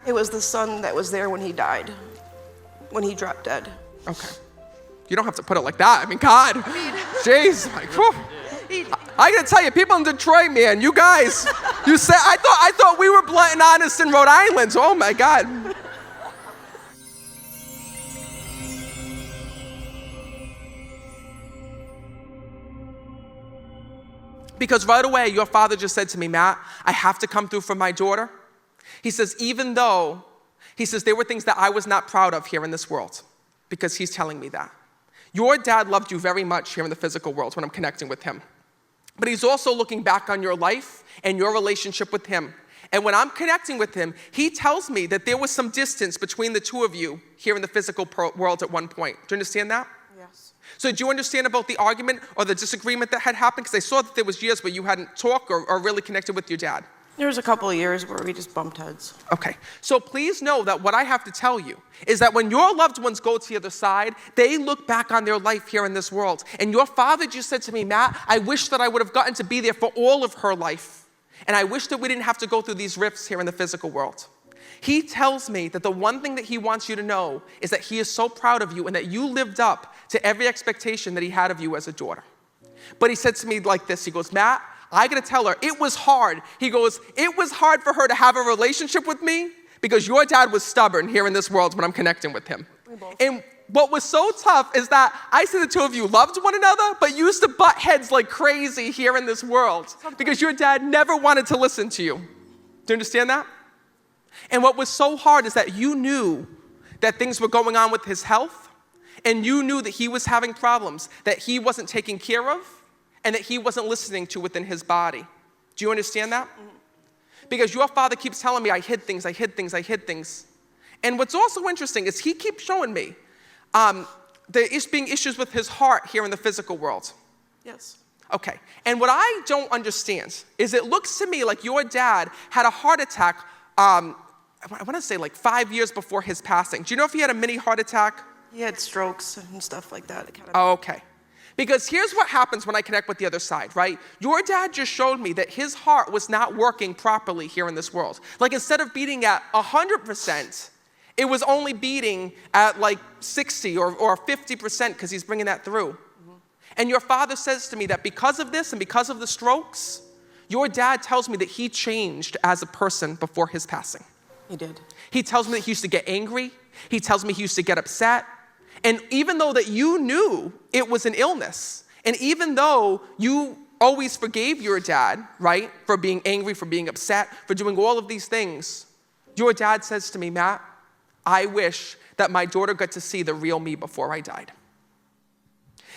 It was the son that was there when he died, when he dropped dead. Okay. You don't have to put it like that. I mean, God. Jeez. Like, whew. I gotta tell you, people in Detroit, man, you guys, you said, I thought we were blunt and honest in Rhode Island. So, oh my God. Because right away, your father just said to me, Matt, I have to come through for my daughter. He says, even though, he says, there were things that I was not proud of here in this world, because he's telling me that. Your dad loved you very much here in the physical world when I'm connecting with him. But he's also looking back on your life and your relationship with him. And when I'm connecting with him, he tells me that there was some distance between the two of you here in the physical world at one point. Do you understand that? Yes. So do you understand about the argument or the disagreement that had happened? Because I saw that there was years where you hadn't talked or really connected with your dad. There was a couple of years where we just bumped heads. Okay, so please know that what I have to tell you is that when your loved ones go to the other side, they look back on their life here in this world. And your father just said to me, Matt, I wish that I would have gotten to be there for all of her life. And I wish that we didn't have to go through these rifts here in the physical world. He tells me that the one thing that he wants you to know is that he is so proud of you and that you lived up to every expectation that he had of you as a daughter. But he said to me like this, he goes, Matt, I gotta tell her, it was hard. He goes, it was hard for her to have a relationship with me because your dad was stubborn here in this world when I'm connecting with him. And what was so tough is that I see the two of you loved one another, but used to butt heads like crazy here in this world because your dad never wanted to listen to you. Do you understand that? And what was so hard is that you knew that things were going on with his health, and you knew that he was having problems that he wasn't taking care of, and that he wasn't listening to within his body. Do you understand that? Mm-hmm. Because your father keeps telling me I hid things. And what's also interesting is he keeps showing me there is being issues with his heart here in the physical world. Yes. Okay, and what I don't understand is it looks to me like your dad had a heart attack, I want to say like 5 years before his passing. Do you know if he had a mini heart attack? He had strokes and stuff like that. Okay. Because here's what happens when I connect with the other side, right? Your dad just showed me that his heart was not working properly here in this world. Like instead of beating at 100%, it was only beating at like 60 or 50% because he's bringing that through. Mm-hmm. And your father says to me that because of this and because of the strokes, your dad tells me that he changed as a person before his passing. He did. He tells me that he used to get angry. He tells me he used to get upset. And even though that you knew it was an illness, and even though you always forgave your dad, right, for being angry, for being upset, for doing all of these things, your dad says to me, Matt, I wish that my daughter got to see the real me before I died.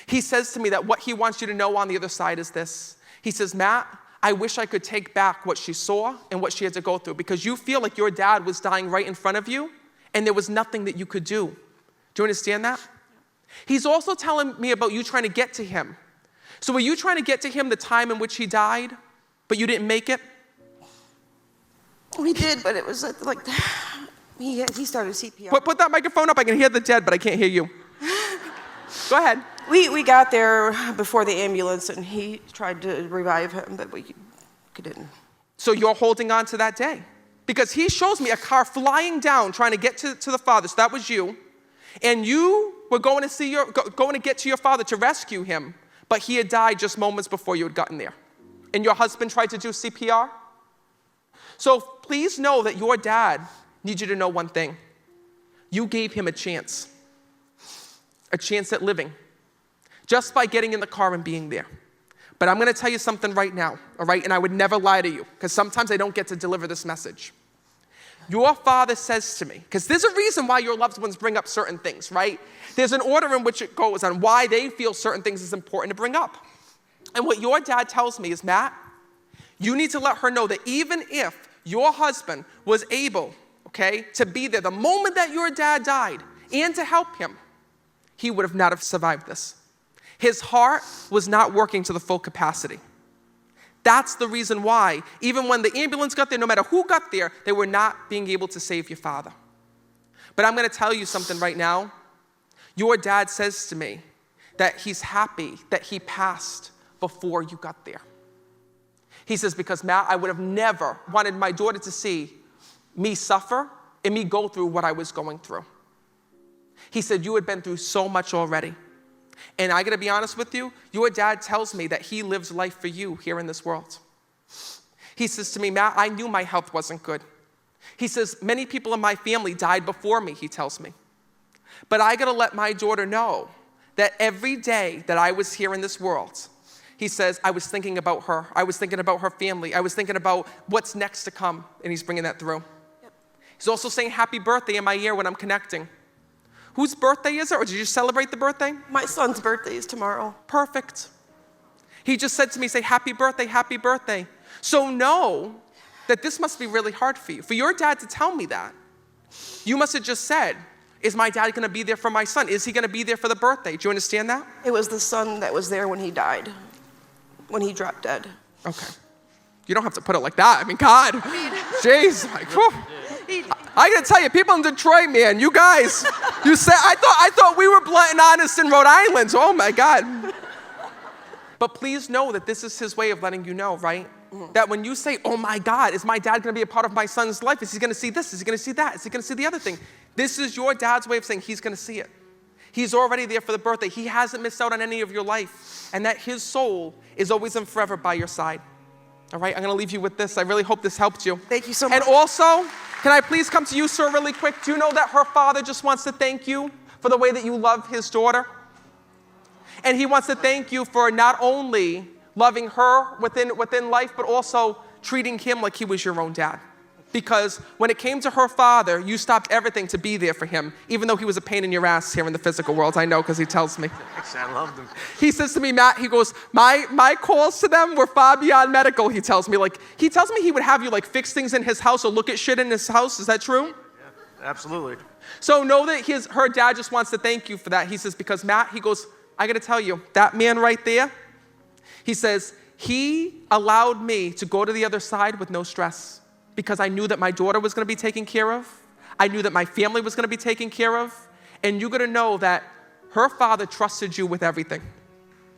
He says to me that what he wants you to know on the other side is this. He says, Matt, I wish I could take back what she saw and what she had to go through because you feel like your dad was dying right in front of you and there was nothing that you could do. Do you understand that? He's also telling me about you trying to get to him. So were you trying to get to him the time in which he died, but you didn't make it? We did, but it was like he started CPR. Put that microphone up. I can hear the dead, but I can't hear you. Go ahead. We got there before the ambulance, and he tried to revive him, but we didn't. So you're holding on to that day. Because he shows me a car flying down trying to get to the father. So that was you. And you were going to get to your father to rescue him, but he had died just moments before you had gotten there. And your husband tried to do CPR. So please know that your dad needs you to know one thing. You gave him a chance at living, just by getting in the car and being there. But I'm going to tell you something right now, all right? And I would never lie to you, because sometimes I don't get to deliver this message. Your father says to me, because there's a reason why your loved ones bring up certain things, right? There's an order in which it goes on why they feel certain things is important to bring up. And what your dad tells me is, Matt, you need to let her know that even if your husband was able, okay, to be there the moment that your dad died and to help him, he would not have survived this. His heart was not working to the full capacity. That's the reason why, even when the ambulance got there, no matter who got there, they were not being able to save your father. But I'm going to tell you something right now. Your dad says to me that he's happy that he passed before you got there. He says, because Matt, I would have never wanted my daughter to see me suffer in me go through what I was going through. He said, you had been through so much already. And I gotta be honest with you, your dad tells me that he lives life for you here in this world. He says to me, Matt, I knew my health wasn't good. He says, many people in my family died before me, he tells me. But I gotta let my daughter know that every day that I was here in this world, he says, I was thinking about her. I was thinking about her family. I was thinking about what's next to come, and he's bringing that through. Yep. He's also saying happy birthday in my ear when I'm connecting. Whose birthday is it, or did you celebrate the birthday? My son's birthday is tomorrow. Perfect. He just said to me, say, happy birthday, happy birthday. So know that this must be really hard for you. For your dad to tell me that, you must have just said, is my dad gonna be there for my son? Is he gonna be there for the birthday? Do you understand that? It was the son that was there when he died, when he dropped dead. Okay. You don't have to put it like that. I mean, God. Jeez, like, whew. I gotta tell you, people in Detroit, man, you guys, you say, I thought we were blunt and honest in Rhode Island. Oh my God. But please know that this is his way of letting you know, right? Mm-hmm. That when you say, oh my God, is my dad gonna be a part of my son's life? Is he gonna see this? Is he gonna see that? Is he gonna see the other thing? This is your dad's way of saying he's gonna see it. He's already there for the birthday. He hasn't missed out on any of your life. And that his soul is always and forever by your side. All right, I'm gonna leave you with this. I really hope this helped you. Thank you so much. And also, can I please come to you, sir, really quick? Do you know that her father just wants to thank you for the way that you love his daughter? And he wants to thank you for not only loving her within life, but also treating him like he was your own dad. Because when it came to her father, you stopped everything to be there for him, even though he was a pain in your ass here in the physical world. I know, because he tells me. I loved him. He says to me, Matt, he goes, my calls to them were far beyond medical, he tells me. Like, he tells me he would have you like fix things in his house or look at shit in his house. Is that true? Yeah, absolutely. So know that her dad just wants to thank you for that. He says, because Matt, he goes, I gotta tell you, that man right there, he says, he allowed me to go to the other side with no stress. Because I knew that my daughter was going to be taken care of. I knew that my family was going to be taken care of. And you're going to know that her father trusted you with everything.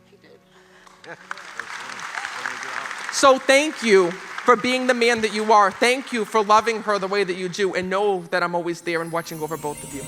He did. Yeah. So thank you for being the man that you are. Thank you for loving her the way that you do. And know that I'm always there and watching over both of you.